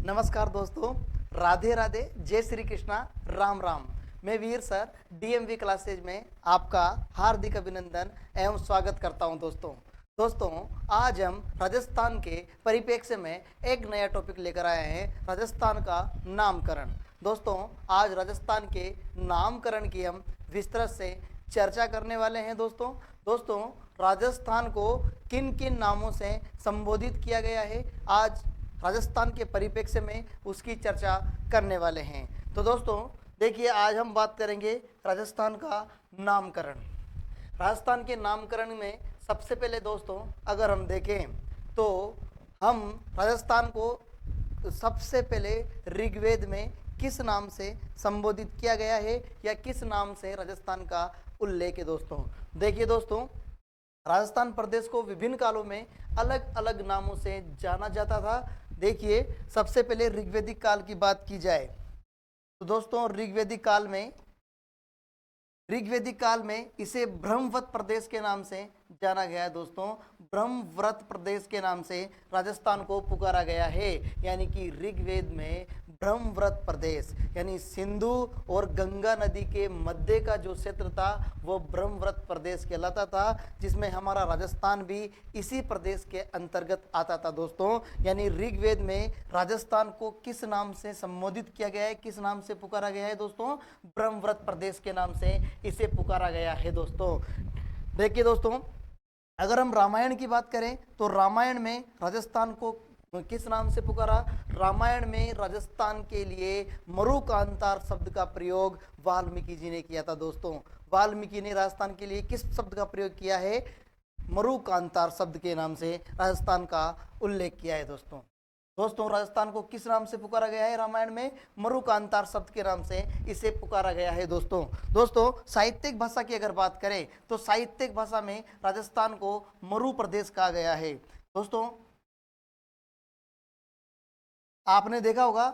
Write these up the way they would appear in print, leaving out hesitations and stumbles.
नमस्कार दोस्तों, राधे राधे, जय श्री कृष्णा, राम राम। मैं वीर सर डीएमवी क्लासेज में आपका हार्दिक अभिनंदन एवं स्वागत करता हूं। दोस्तों आज हम राजस्थान के परिप्रेक्ष्य में एक नया टॉपिक लेकर आए हैं, राजस्थान का नामकरण। दोस्तों आज राजस्थान के नामकरण की हम विस्तृत से चर्चा करने वाले हैं। दोस्तों राजस्थान को किन किन नामों से संबोधित किया गया है, आज राजस्थान के परिप्रेक्ष्य में उसकी चर्चा करने वाले हैं। तो दोस्तों देखिए, आज हम बात करेंगे राजस्थान का नामकरण। राजस्थान के नामकरण में सबसे पहले दोस्तों अगर हम देखें तो हम राजस्थान को सबसे पहले ऋग्वेद में किस नाम से संबोधित किया गया है या किस नाम से राजस्थान का उल्लेख है। दोस्तों देखिए दोस्तों, राजस्थान प्रदेश को विभिन्न कालों में अलग अलग नामों से जाना जाता था। देखिए सबसे पहले ऋग्वेदिक काल की बात की जाए तो दोस्तों ऋग्वेदिक काल में इसे ब्रह्मवत प्रदेश के नाम से जाना गया है। दोस्तों ब्रह्मव्रत प्रदेश के नाम से राजस्थान को पुकारा गया है, यानी कि ऋग्वेद में ब्रह्मव्रत प्रदेश यानी सिंधु और गंगा नदी के मध्य का जो क्षेत्र था वो ब्रह्मव्रत प्रदेश कहलाता था, जिसमें हमारा राजस्थान भी इसी प्रदेश के अंतर्गत आता था। दोस्तों यानी ऋग्वेद में राजस्थान को किस नाम से संबोधित किया गया है, किस नाम से पुकारा गया है दोस्तों, ब्रह्मव्रत प्रदेश के नाम से इसे पुकारा गया है। दोस्तों देखिए दोस्तों, अगर हम रामायण की बात करें तो रामायण में राजस्थान को किस नाम से पुकारा, रामायण में राजस्थान के लिए मरुकांतार शब्द का प्रयोग वाल्मीकि जी ने किया था। दोस्तों वाल्मीकि ने राजस्थान के लिए किस शब्द का प्रयोग किया है, मरुकांतार शब्द के नाम से राजस्थान का उल्लेख किया है। दोस्तों राजस्थान को किस नाम से पुकारा गया है, रामायण में मरुकांतार शब्द के नाम से इसे पुकारा गया है। दोस्तों साहित्यिक भाषा की अगर बात करें तो साहित्यिक भाषा में राजस्थान को मरु प्रदेश कहा गया है। दोस्तों आपने देखा होगा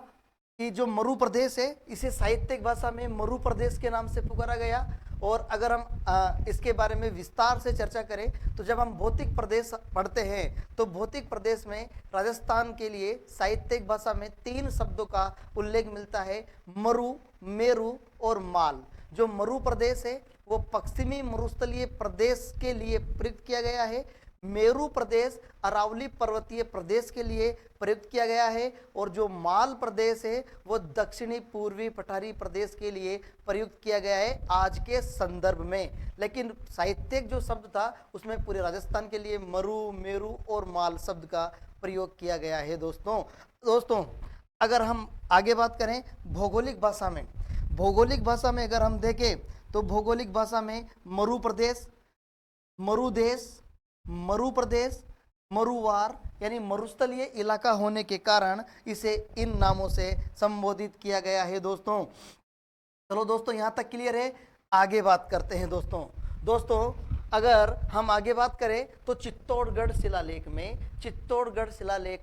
कि जो मरु प्रदेश है इसे साहित्यिक भाषा में मरु प्रदेश के नाम से पुकारा गया। और अगर हम इसके बारे में विस्तार से चर्चा करें तो जब हम भौतिक प्रदेश पढ़ते हैं तो भौतिक प्रदेश में राजस्थान के लिए साहित्यिक भाषा में 3 शब्दों का उल्लेख मिलता है, मरु, मेरु और माल। जो मरु प्रदेश है वो पश्चिमी मरुस्थलीय प्रदेश के लिए प्रयुक्त किया गया है, मेरु प्रदेश अरावली पर्वतीय प्रदेश के लिए प्रयुक्त किया गया है, और जो माल प्रदेश है वो दक्षिणी पूर्वी पठारी प्रदेश के लिए प्रयुक्त किया गया है आज के संदर्भ में। लेकिन साहित्यिक जो शब्द था उसमें पूरे राजस्थान के लिए मरु, मेरु और माल शब्द का प्रयोग किया गया है। दोस्तों अगर हम आगे बात करें भौगोलिक भाषा में अगर हम देखें तो भौगोलिक भाषा में मरु प्रदेश, मरुदेश, मरु प्रदेश, मरुवार यानी मरुस्थलीय इलाका होने के कारण इसे इन नामों से संबोधित किया गया है। चलो दोस्तों यहाँ तक क्लियर है, आगे बात करते हैं। दोस्तों अगर हम आगे बात करें तो चित्तौड़गढ़ शिलालेख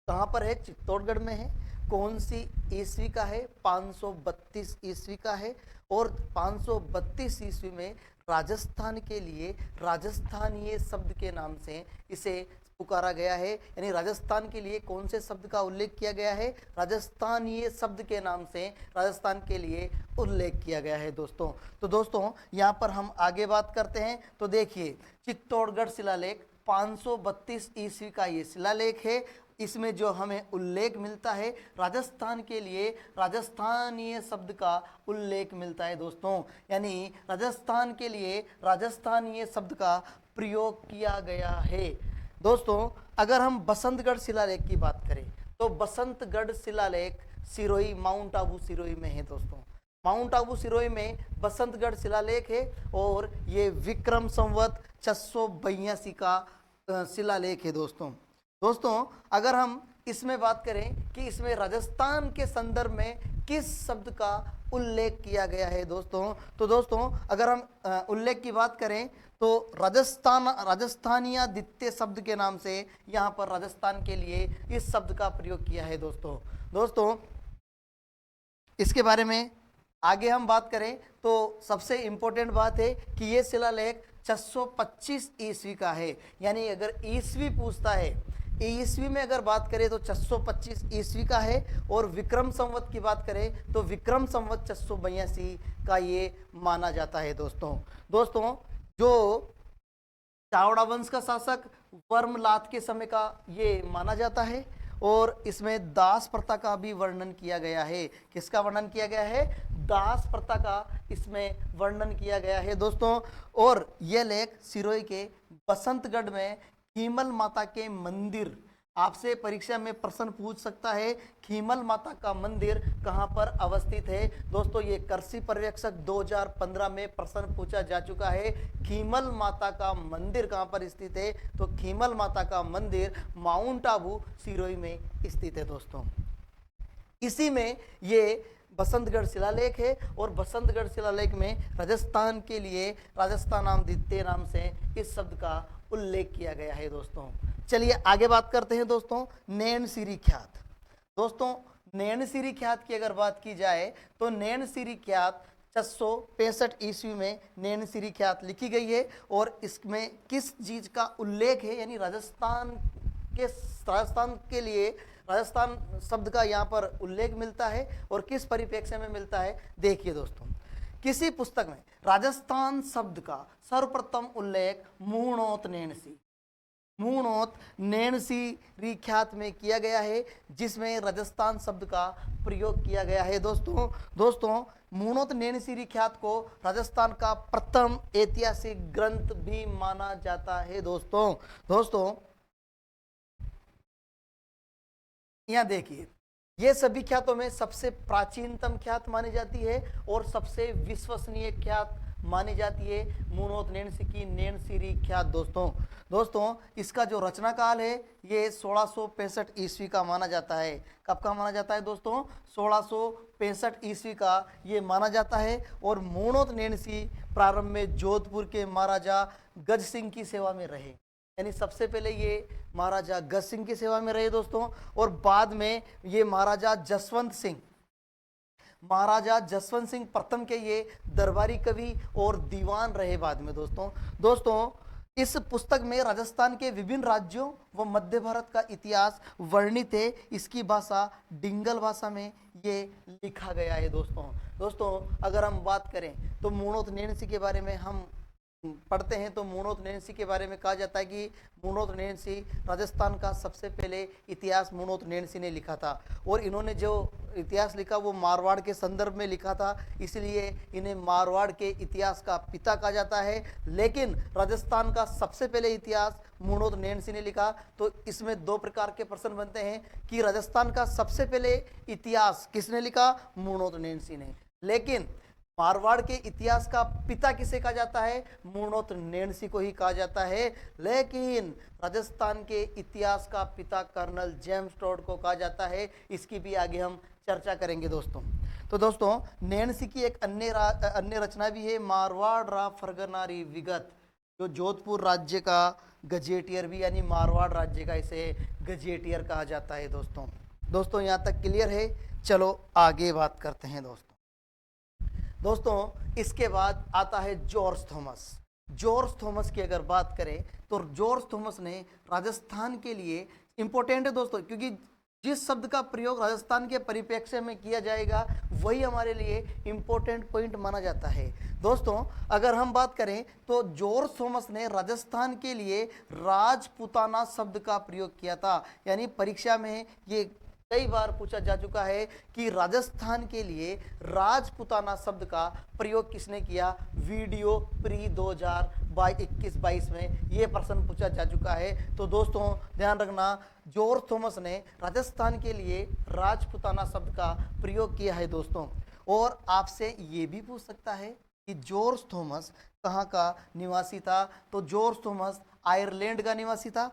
कहाँ पर है, चित्तौड़गढ़ में है। कौन सी ईस्वी का है, 532 ईस्वी का है। और 532 ईस्वी में राजस्थान के लिए राजस्थानीय शब्द के नाम से इसे पुकारा गया है, यानी राजस्थान के लिए कौन से शब्द का उल्लेख किया गया है, राजस्थानीय शब्द के नाम से राजस्थान के लिए उल्लेख किया गया है। तो दोस्तों यहाँ पर हम आगे बात करते हैं तो देखिए चित्तौड़गढ़ शिलालेख 532 ईस्वी का ये शिलालेख है। इसमें जो हमें उल्लेख मिलता है राजस्थान के लिए राजस्थानीय शब्द का उल्लेख मिलता है। दोस्तों यानी राजस्थान के लिए राजस्थानीय शब्द का प्रयोग किया गया है। दोस्तों अगर हम बसंतगढ़ शिलालेख की बात करें तो बसंतगढ़ शिलालेख सिरोही, माउंट आबू सिरोही में है। दोस्तों माउंट आबू सिरोही में बसंतगढ़ शिलालेख है और ये विक्रम संवत 682 का शिलालेख है। दोस्तों अगर हम इसमें बात करें कि इसमें राजस्थान के संदर्भ में किस शब्द का उल्लेख किया गया है दोस्तों अगर हम उल्लेख की बात करें तो राजस्थानिया द्वितीय शब्द के नाम से यहाँ पर राजस्थान के लिए इस शब्द का प्रयोग किया है। दोस्तों इसके बारे में आगे हम बात करें तो सबसे इम्पोर्टेंट बात है कि ये शिलालेख 625 ईस्वी का है, यानी अगर ईस्वी पूछता है ईस्वी में अगर बात करें तो 625 ईस्वी का है, और विक्रम संवत की बात करें तो विक्रम संवत 682 का ये माना जाता है दोस्तों। दोस्तों जो चावड़ा वंश का शासक वर्मलात के समय का ये माना जाता है, और इसमें दास प्रथा का भी वर्णन किया गया है। किसका वर्णन किया गया है? दास प्रथा का इसमें वर्णन किया गया है दोस्तों। और यह लेख सिरोही के बसंतगढ़ में खीमल माता के मंदिर, आपसे परीक्षा में प्रश्न पूछ सकता है खीमल माता का मंदिर कहां पर अवस्थित है। दोस्तों ये कृषि पर्यवेक्षक 2015 में प्रश्न पूछा जा चुका है, खीमल माता का मंदिर कहां पर स्थित है। तो खीमल माता का मंदिर माउंट आबू सिरोही में स्थित है दोस्तों। इसी में ये बसंतगढ़ शिलालेख है, और बसंतगढ़ शिलालेख में राजस्थान के लिए राजस्थान नाम द्वितीय नाम से इस शब्द का उल्लेख किया गया है दोस्तों। चलिए आगे बात करते हैं दोस्तों नैनसिरी ख्यात। दोस्तों नैनसिरी ख्यात की अगर बात की जाए तो नैनसिरी ख्यात 665 ईस्वी में नैनसिरी ख्यात लिखी गई है, और इसमें किस चीज का उल्लेख है, यानी राजस्थान के लिए राजस्थान शब्द का यहाँ पर उल्लेख मिलता है, और किस परिप्रेक्ष्य में मिलता है देखिए दोस्तों। किसी पुस्तक में राजस्थान शब्द का सर्वप्रथम उल्लेख मूणोत नैनसिरी ख्यात में किया गया है, जिसमें राजस्थान शब्द का प्रयोग किया गया है दोस्तों मूणोत नैनसिरी ख्यात को राजस्थान का प्रथम ऐतिहासिक ग्रंथ भी माना जाता है दोस्तों यहाँ देखिए, ये सभी ख्यातों में सबसे प्राचीनतम ख्यात मानी जाती है और सबसे विश्वसनीय ख्यात मानी जाती है मूणोत नैनसिरी ख्यात दोस्तों इसका जो रचना काल है ये 1665 ईस्वी का माना जाता है। कब का माना जाता है दोस्तों? 1665 ईस्वी का ये माना जाता है। और मूणोत नैनसी प्रारंभ में जोधपुर के महाराजा गज सिंह की सेवा में रहे, यानी सबसे पहले ये महाराजा गज सिंह की सेवा में रहे दोस्तों, और बाद में ये महाराजा जसवंत सिंह प्रथम के ये दरबारी कवि और दीवान रहे बाद में दोस्तों इस पुस्तक में राजस्थान के विभिन्न राज्यों व मध्य भारत का इतिहास वर्णित है। इसकी भाषा डिंगल भाषा में ये लिखा गया है दोस्तों अगर हम बात करें तो मूणोत नैनसी के बारे में हम पढ़ते हैं तो मूणोत नैनसी के बारे में कहा जाता है कि मूणोत नैनसी राजस्थान का सबसे पहले इतिहास मूणोत नैनसी ने लिखा था, और इन्होंने जो इतिहास लिखा वो मारवाड़ के संदर्भ में लिखा था, इसलिए इन्हें मारवाड़ के इतिहास का पिता कहा जाता है। लेकिन राजस्थान का सबसे पहले इतिहास मूणोत नैनसी ने लिखा। तो इसमें दो प्रकार के प्रश्न बनते हैं कि राजस्थान का सबसे पहले इतिहास किसने लिखा? मूणोत नैनसी ने। लेकिन मारवाड़ के इतिहास का पिता किसे कहा जाता है? मूणोत नैनसी को ही कहा जाता है। लेकिन राजस्थान के इतिहास का पिता कर्नल जेम्स टोड को कहा जाता है। इसकी भी आगे हम चर्चा करेंगे दोस्तों। तो दोस्तों नैनसी की एक अन्य रचना भी है मारवाड़ रा फरगनारी विगत, जो जोधपुर राज्य का गजेटियर भी, यानी मारवाड़ राज्य का इसे गजेटियर कहा जाता है दोस्तों यहाँ तक क्लियर है। चलो आगे बात करते हैं दोस्तों इसके बाद आता है जॉर्ज थॉमस की अगर बात करें तो जॉर्ज थॉमस ने राजस्थान के लिए इंपॉर्टेंट है दोस्तों, क्योंकि जिस शब्द का प्रयोग राजस्थान के परिप्रेक्ष्य में किया जाएगा वही हमारे लिए इंपॉर्टेंट पॉइंट माना जाता है दोस्तों। अगर हम बात करें तो जॉर्ज थॉमस ने राजस्थान के लिए राजपुताना शब्द का प्रयोग किया था, यानी परीक्षा में ये कई बार पूछा जा चुका है कि राजस्थान के लिए राजपुताना शब्द का प्रयोग किसने किया। वीडियो प्री 2021-22 में ये प्रश्न पूछा जा चुका है। तो दोस्तों ध्यान रखना, जॉर्ज थॉमस ने राजस्थान के लिए राजपुताना शब्द का प्रयोग किया है दोस्तों। और आपसे ये भी पूछ सकता है कि जॉर्ज थॉमस कहाँ का निवासी था? तो जॉर्ज थॉमस आयरलैंड का निवासी था,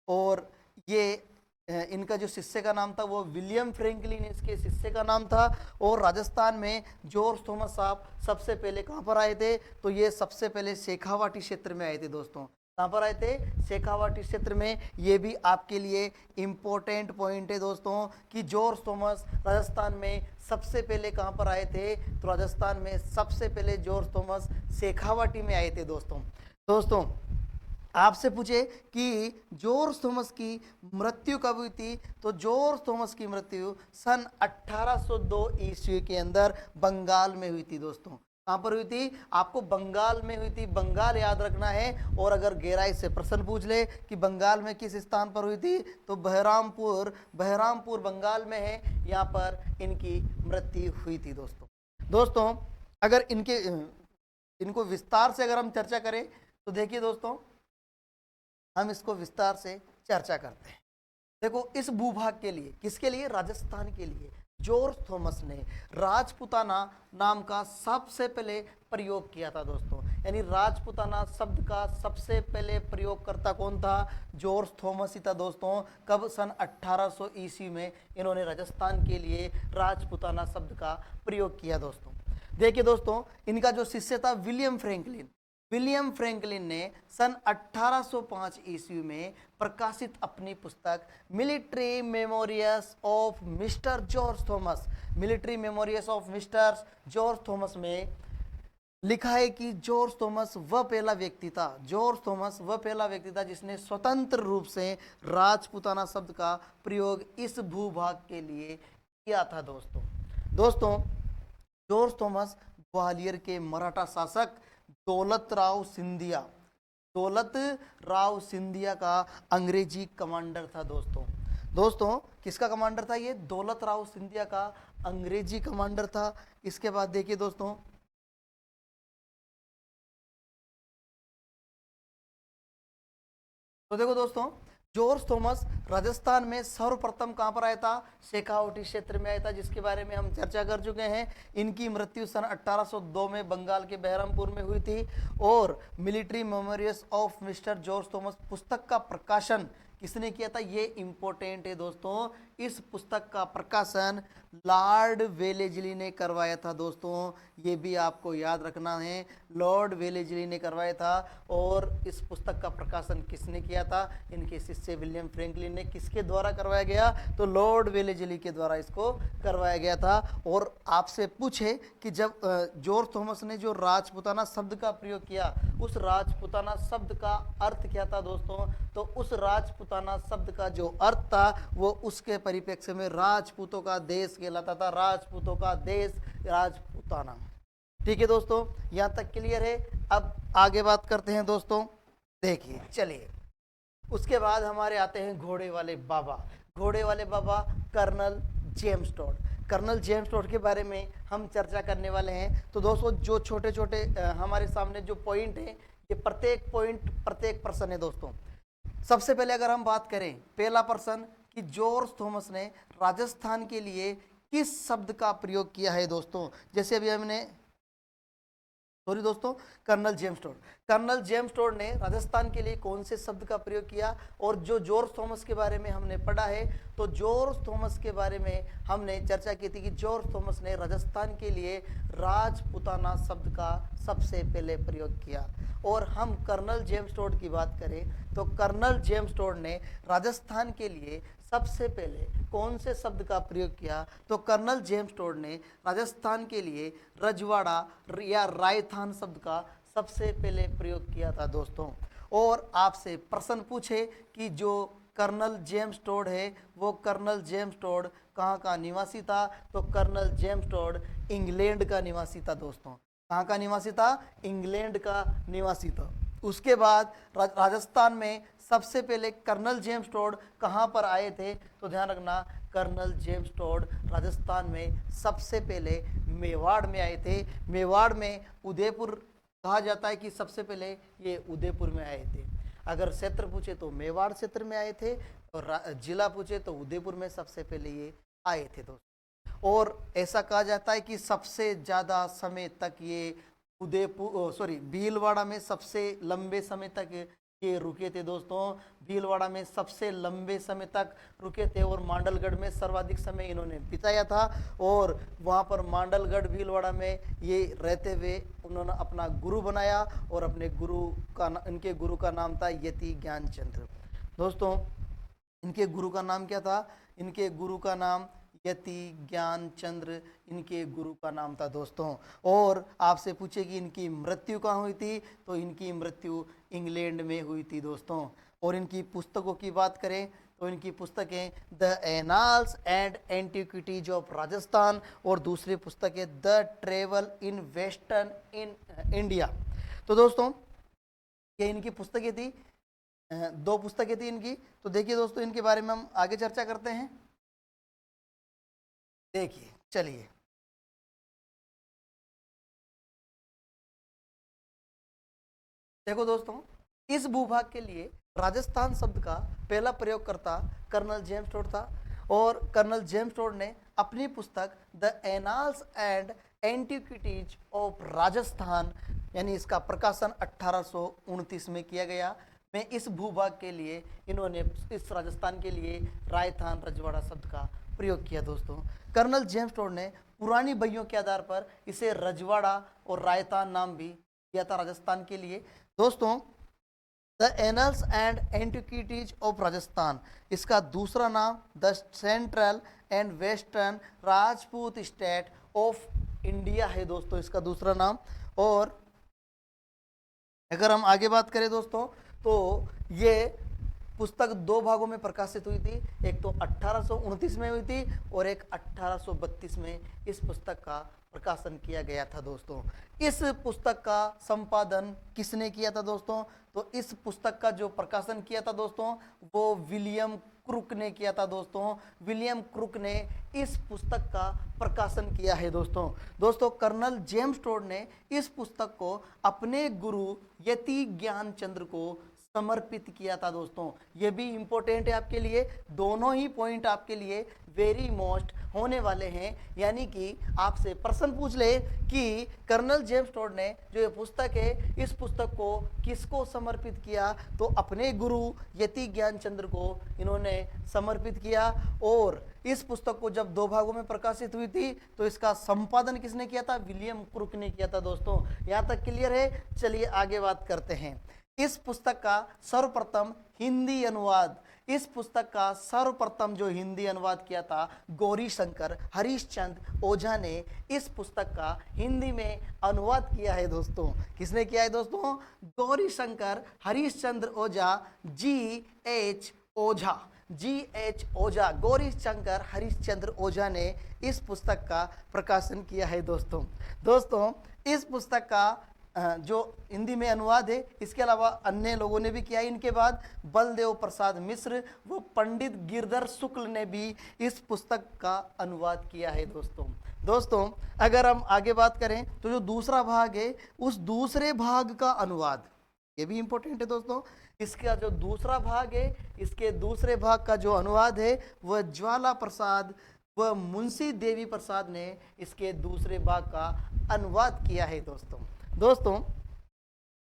और ये इनका जो शिष्य का नाम था वो विलियम फ्रैंकलिन इसके शिष्य का नाम था। और राजस्थान में जॉर्ज थॉमस साहब सबसे पहले कहाँ पर आए थे? तो ये सबसे पहले शेखावाटी क्षेत्र में आए थे दोस्तों। कहाँ पर आए थे? शेखावाटी क्षेत्र में। ये भी आपके लिए इम्पोर्टेंट पॉइंट है दोस्तों कि जॉर्ज थॉमस राजस्थान में सबसे पहले कहाँ पर आए थे? तो राजस्थान में सबसे पहले जॉर्ज थॉमस शेखावाटी में आए थे दोस्तों। आपसे पूछे कि जॉर्ज थॉमस की मृत्यु कब हुई थी, तो जॉर्ज थॉमस की मृत्यु सन 1802 ईस्वी के अंदर बंगाल में हुई थी दोस्तों। कहाँ पर हुई थी? आपको बंगाल में हुई थी, बंगाल याद रखना है। और अगर गहराई से प्रश्न पूछ ले कि बंगाल में किस स्थान पर हुई थी, तो बहरामपुर, बहरामपुर बंगाल में है, यहाँ पर इनकी मृत्यु हुई थी दोस्तों। दोस्तों अगर इनको विस्तार से अगर हम चर्चा करें तो देखिए दोस्तों, हम इसको विस्तार से चर्चा करते हैं। देखो, इस भूभाग के लिए, किसके लिए? राजस्थान के लिए जॉर्ज थॉमस ने राजपुताना नाम का सबसे पहले प्रयोग किया था दोस्तों। यानी राजपुताना शब्द का सबसे पहले प्रयोगकर्ता कौन था? जॉर्ज थॉमस ही था दोस्तों। कब? सन 1800 ईस्वी में इन्होंने राजस्थान के लिए राजपुताना शब्द का प्रयोग किया दोस्तों। देखिए दोस्तों, इनका जो शिष्य था विलियम फ्रैंकलिन, विलियम फ्रैंकलिन ने सन 1805 ईस्वी में प्रकाशित अपनी पुस्तक military memories of mister George Thomas, military memories of mister George Thomas में लिखा है कि जॉर्ज थॉमस वह पहला व्यक्ति था, जॉर्ज थॉमस वह पहला व्यक्ति था जिसने स्वतंत्र रूप से राजपुताना शब्द का प्रयोग इस भूभाग के लिए किया था दोस्तों। दोस्तों जॉर्ज थॉमस ग्वालियर के मराठा शासक दौलत राव सिंधिया, दौलत राव सिंधिया का अंग्रेजी कमांडर था दोस्तों। दोस्तों किसका कमांडर था ये? दौलत राव सिंधिया का अंग्रेजी कमांडर था। इसके बाद देखिए दोस्तों, तो देखो दोस्तों, जॉर्ज थॉमस राजस्थान में सर्वप्रथम कहां पर आया था? शेखावटी क्षेत्र में आया था, जिसके बारे में हम चर्चा कर चुके हैं। इनकी मृत्यु सन 1802 में बंगाल के बहरमपुर में हुई थी। और military memories of mister George Thomas पुस्तक का प्रकाशन किसने किया था? ये इंपॉर्टेंट है दोस्तों। इस पुस्तक का प्रकाशन लॉर्ड वेलेजली ने करवाया था दोस्तों। ये भी आपको याद रखना है, लॉर्ड वेलेजली ने करवाया था। और इस पुस्तक का प्रकाशन किसने किया था? इनके शिष्य विलियम फ्रैंकलिन ने। किसके द्वारा करवाया गया? तो लॉर्ड वेलेजली के द्वारा इसको करवाया गया था। और आपसे पूछे कि जब जॉर्ज थॉमस ने जो राजपुताना शब्द का प्रयोग किया, उस राजपुताना शब्द का अर्थ क्या था दोस्तों? तो उस राजपुताना शब्द का जो अर्थ था वो उसके परिप्रेक्ष्य में राजपूतों का देश कहलाता था, राजपूतों का देश राजपुताना। ठीक है दोस्तों, यहां तक क्लियर है। अब आगे बात करते हैं दोस्तों। देखिए चलिए, उसके बाद हमारे आते हैं घोड़े वाले बाबा। घोड़े वाले बाबा colonel James Tod. Colonel James Tod के बारे में हम चर्चा करने वाले हैं। तो दोस्तों जो छोटे छोटे हमारे सामने जो पॉइंट है, ये प्रत्येक पॉइंट प्रत्येक प्रश्न है दोस्तों। सबसे पहले अगर हम बात करें, पहला प्रश्न कि जॉर्ज थॉमस ने राजस्थान के लिए किस शब्द का प्रयोग किया है दोस्तों? जैसे अभी हमने दोस्तों, colonel James Tod, colonel James Tod ने राजस्थान के लिए कौन से शब्द का प्रयोग किया? और जो जॉर्ज थॉमस के बारे में हमने पढ़ा है, तो जॉर्ज थॉमस के बारे में हमने चर्चा की थी कि जॉर्ज थॉमस ने राजस्थान के लिए राजपुताना शब्द का सबसे पहले प्रयोग किया। और हम कर्नल जेम्स टॉड की बात करें तो कर्नल जेम्स टॉड ने राजस्थान के लिए सबसे पहले कौन से शब्द का प्रयोग किया? तो कर्नल जेम्स टॉड ने राजस्थान के लिए रजवाड़ा या रायथान शब्द का सबसे पहले प्रयोग किया था दोस्तों। और आपसे प्रश्न पूछे कि जो कर्नल जेम्स टॉड है, वो कर्नल जेम्स टॉड कहाँ का निवासी था? तो कर्नल जेम्स टॉड इंग्लैंड का निवासी था दोस्तों। कहाँ का निवासी था? इंग्लैंड का निवासी था। उसके बाद राजस्थान में सबसे पहले कर्नल जेम्स टॉड कहाँ पर आए थे? तो ध्यान रखना, कर्नल जेम्स टॉड राजस्थान में सबसे पहले मेवाड़ में आए थे। मेवाड़ में उदयपुर कहा जाता है कि सबसे पहले ये उदयपुर में आए थे। अगर क्षेत्र पूछे तो मेवाड़ क्षेत्र में आए थे, और जिला पूछे तो उदयपुर में सबसे पहले ये आए थे दोस्तों। और ऐसा कहा जाता है कि सबसे ज़्यादा समय तक ये भीलवाड़ा में सबसे लंबे समय तक ये रुके थे दोस्तों। भीलवाड़ा में सबसे लंबे समय तक रुके थे और मांडलगढ़ में सर्वाधिक समय इन्होंने बिताया था। और वहाँ पर मांडलगढ़ भीलवाड़ा में ये रहते हुए उन्होंने अपना गुरु बनाया, और अपने इनके गुरु का नाम था यति ज्ञानचंद्र। दोस्तों इनके गुरु का नाम क्या था? इनके गुरु का नाम यति ज्ञानचंद्र इनके गुरु का नाम था दोस्तों। और आपसे पूछे कि इनकी मृत्यु कहाँ हुई थी, तो इनकी मृत्यु इंग्लैंड में हुई थी दोस्तों। और इनकी पुस्तकों की बात करें तो इनकी पुस्तकें the annals and antiquities of Rajasthan और दूसरी पुस्तक है the travel in western in India. तो दोस्तों ये इनकी पुस्तकें थी, दो पुस्तकें थी इनकी। तो देखिए दोस्तों इनके बारे में हम आगे चर्चा करते हैं। देखिए चलिए, देखो दोस्तों, इस भूभाग के लिए राजस्थान शब्द का पहला प्रयोगकर्ता कर्नल जेम्स टोड था। और कर्नल जेम्स टोड ने अपनी पुस्तक the annals and antiquities of Rajasthan यानी इसका प्रकाशन 1829 में किया गया। में इस भूभाग के लिए इन्होंने इस राजस्थान के लिए रायथान रजवाड़ा शब्द का प्रयोग किया दोस्तों। कर्नल जेम्स टोड ने पुरानी बहियों के आधार पर इसे रजवाड़ा और रायतान नाम भी दिया था राजस्थान के लिए दोस्तों। The annuls and antiquities of Rajasthan, इसका दूसरा नाम the central and western Rajput state of India है दोस्तों, इसका दूसरा नाम। और अगर हम आगे बात करें दोस्तों तो ये पुस्तक दो भागों में प्रकाशित हुई थी, एक तो 1829 में हुई थी और एक 1832 में इस पुस्तक का प्रकाशन किया गया था दोस्तों। इस पुस्तक का संपादन किसने किया था दोस्तों, तो इस पुस्तक का जो प्रकाशन किया था दोस्तों वो विलियम क्रुक ने किया था दोस्तों। विलियम क्रुक ने इस पुस्तक का प्रकाशन किया है दोस्तों। दोस्तों कर्नल जेम्स टोड ने इस पुस्तक को अपने गुरु यति ज्ञानचंद्र को समर्पित किया था दोस्तों। ये भी इंपॉर्टेंट है आपके लिए, दोनों ही पॉइंट आपके लिए वेरी मोस्ट होने वाले हैं। यानी कि आपसे प्रश्न पूछ ले कि कर्नल जेम्स टोड ने जो ये पुस्तक है इस पुस्तक को किसको समर्पित किया, तो अपने गुरु यति ज्ञानचंद्र को इन्होंने समर्पित किया। और इस पुस्तक को जब दो भागों में प्रकाशित हुई थी तो इसका संपादन किसने किया था, विलियम क्रुक ने किया था दोस्तों। यहाँ तक क्लियर है। चलिए आगे बात करते हैं। इस पुस्तक का सर्वप्रथम हिंदी अनुवाद, इस पुस्तक का सर्वप्रथम जो हिंदी अनुवाद किया था गौरी शंकर हरिश्चंद्र ओझा ने इस पुस्तक का हिंदी में अनुवाद किया है दोस्तों। किसने किया है दोस्तों, गौरी शंकर हरिश्चंद्र ओझा, GH ओझा, GH ओझा, गौरी शंकर हरिश्चंद्र ओझा ने इस पुस्तक का प्रकाशन किया है दोस्तों। दोस्तों इस पुस्तक का जो हिंदी में अनुवाद है, इसके अलावा अन्य लोगों ने भी किया है इनके बाद, बलदेव प्रसाद मिश्र व पंडित गिरधर शुक्ल ने भी इस पुस्तक का अनुवाद किया है दोस्तों। दोस्तों अगर हम आगे बात करें तो जो दूसरा भाग है उस दूसरे भाग का अनुवाद, ये भी इंपॉर्टेंट है दोस्तों। इसका जो दूसरा भाग है, इसके दूसरे भाग का जो अनुवाद है वह ज्वाला प्रसाद व मुंशी देवी प्रसाद ने इसके दूसरे भाग का अनुवाद किया है दोस्तों। दोस्तों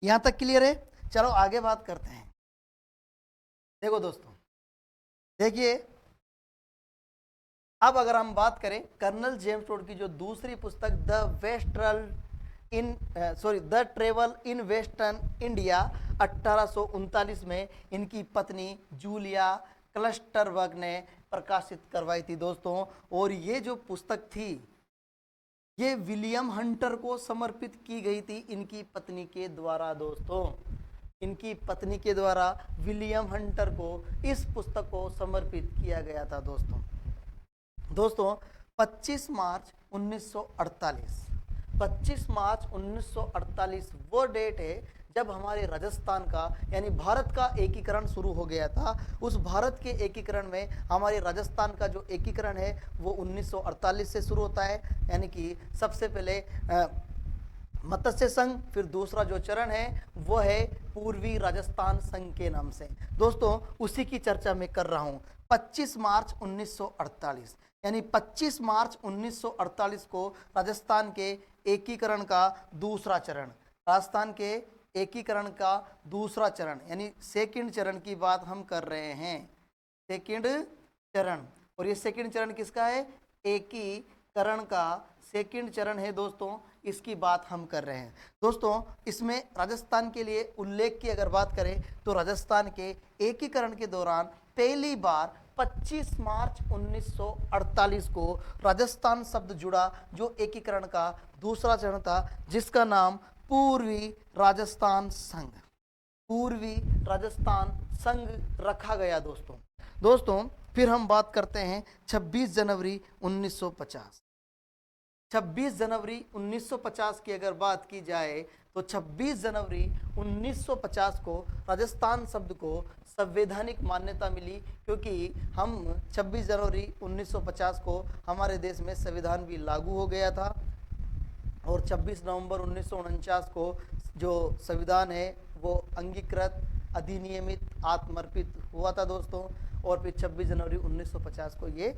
यहां तक क्लियर है। चलो आगे बात करते हैं। देखो दोस्तों, देखिए अब अगर हम बात करें कर्नल जेम्स टोड की जो दूसरी पुस्तक the travel in western India 1839 में इनकी पत्नी जूलिया क्लस्टरबर्ग ने प्रकाशित करवाई थी दोस्तों। और ये जो पुस्तक थी ये विलियम हंटर को समर्पित की गई थी इनकी पत्नी के द्वारा दोस्तों। इनकी पत्नी के द्वारा विलियम हंटर को इस पुस्तक को समर्पित किया गया था दोस्तों। दोस्तों 25 मार्च 1948, 25 मार्च 1948 वो डेट है जब हमारे राजस्थान का यानी भारत का एकीकरण शुरू हो गया था। उस भारत के एकीकरण में हमारे राजस्थान का जो एकीकरण है वो 1948 से शुरू होता है। यानी कि सबसे पहले मत्स्य संघ, फिर दूसरा जो चरण है वो है पूर्वी राजस्थान संघ के नाम से। दोस्तों उसी की चर्चा मैं कर रहा हूँ। 25 मार्च 1948 यानी 25 मार्च 1948 को राजस्थान के एकीकरण का दूसरा चरण, राजस्थान के एकीकरण का दूसरा चरण यानी सेकंड चरण की बात हम कर रहे हैं। सेकंड चरण, और ये सेकंड चरण किसका है, एकीकरण का सेकंड चरण है दोस्तों, इसकी बात हम कर रहे हैं। दोस्तों इसमें राजस्थान के लिए उल्लेख की अगर बात करें तो राजस्थान के एकीकरण के दौरान पहली बार 25 मार्च 1948 को राजस्थान शब्द जुड़ा, जो एकीकरण का दूसरा चरण था, जिसका नाम पूर्वी राजस्थान संघ, पूर्वी राजस्थान संघ रखा गया। दोस्तों फिर हम बात करते हैं 26 जनवरी 1950। 26 जनवरी 1950 की अगर बात की जाए तो 26 जनवरी 1950 को राजस्थान शब्द को संवैधानिक मान्यता मिली, क्योंकि हम 26 जनवरी 1950 को हमारे देश में संविधान भी लागू हो गया था, और 26 नवंबर 1949 को जो संविधान है वो अंगीकृत, अधिनियमित, आत्मर्पित हुआ था दोस्तों। और फिर 26 जनवरी 1950 को ये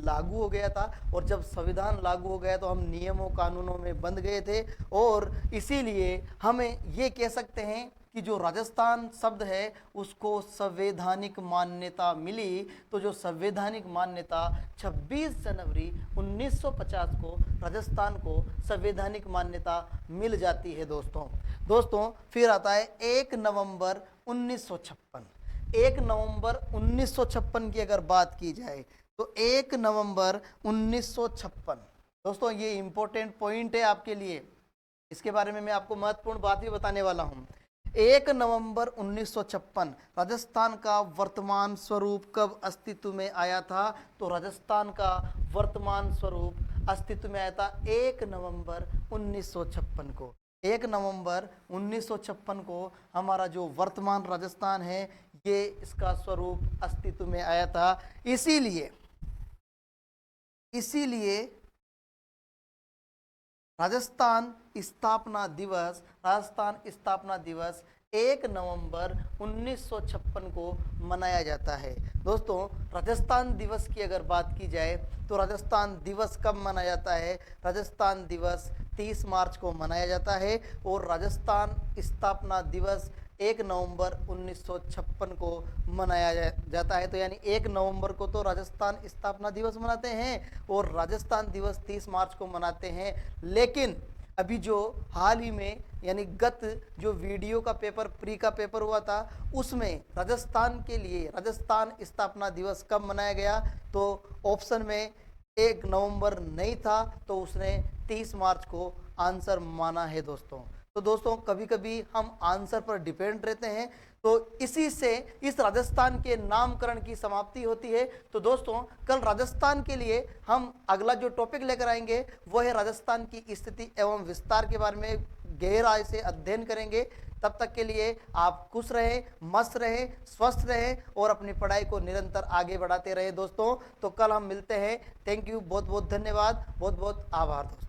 लागू हो गया था। और जब संविधान लागू हो गया तो हम नियमों कानूनों में बंध गए थे, और इसीलिए हमें ये कह सकते हैं कि जो राजस्थान शब्द है उसको संवैधानिक मान्यता मिली। तो जो संवैधानिक मान्यता 26 जनवरी 1950 को राजस्थान को संवैधानिक मान्यता मिल जाती है दोस्तों फिर आता है 1 नवंबर 1956। 1 नवंबर 1956 की अगर बात की जाए तो 1 नवंबर 1956 दोस्तों ये इंपॉर्टेंट पॉइंट है आपके लिए, इसके बारे में मैं आपको महत्वपूर्ण बात भी बताने वाला हूं। 1 नवंबर 1956 राजस्थान का वर्तमान स्वरूप कब अस्तित्व में आया था? तो राजस्थान का वर्तमान स्वरूप अस्तित्व में आया था 1 नवंबर 1956 को। 1 नवंबर 1956 को हमारा जो वर्तमान राजस्थान है ये इसका स्वरूप अस्तित्व में आया था। इसीलिए राजस्थान स्थापना दिवस 1 नवंबर 1956 को मनाया जाता है। दोस्तों राजस्थान दिवस की अगर बात की जाए तो राजस्थान दिवस कब मनाया जाता है? राजस्थान दिवस 30 मार्च को मनाया जाता है, और राजस्थान स्थापना दिवस 1 नवंबर 1956 को मनाया जाता है। तो यानी 1 नवंबर को तो राजस्थान स्थापना दिवस मनाते हैं और राजस्थान दिवस 30 मार्च को मनाते हैं। लेकिन अभी जो हाल ही में यानी गत जो वीडियो का पेपर, प्री का पेपर हुआ था, उसमें राजस्थान के लिए राजस्थान स्थापना दिवस कब मनाया गया? तो ऑप्शन में 1 नवंबर नहीं था, तो उसने 30 मार्च को आंसर माना है दोस्तों। तो दोस्तों कभी कभी हम आंसर पर डिपेंड रहते हैं, तो इसी से इस राजस्थान के नामकरण की समाप्ति होती है। तो दोस्तों कल राजस्थान के लिए हम अगला जो टॉपिक लेकर आएंगे वो है राजस्थान की स्थिति एवं विस्तार के बारे में गहराई से अध्ययन करेंगे। तब तक के लिए आप खुश रहें, मस्त रहें, स्वस्थ रहें और अपनी पढ़ाई को निरंतर आगे बढ़ाते रहें दोस्तों। तो कल हम मिलते हैं। थैंक यू, बहुत बहुत धन्यवाद, बहुत बहुत आभार दोस्तों।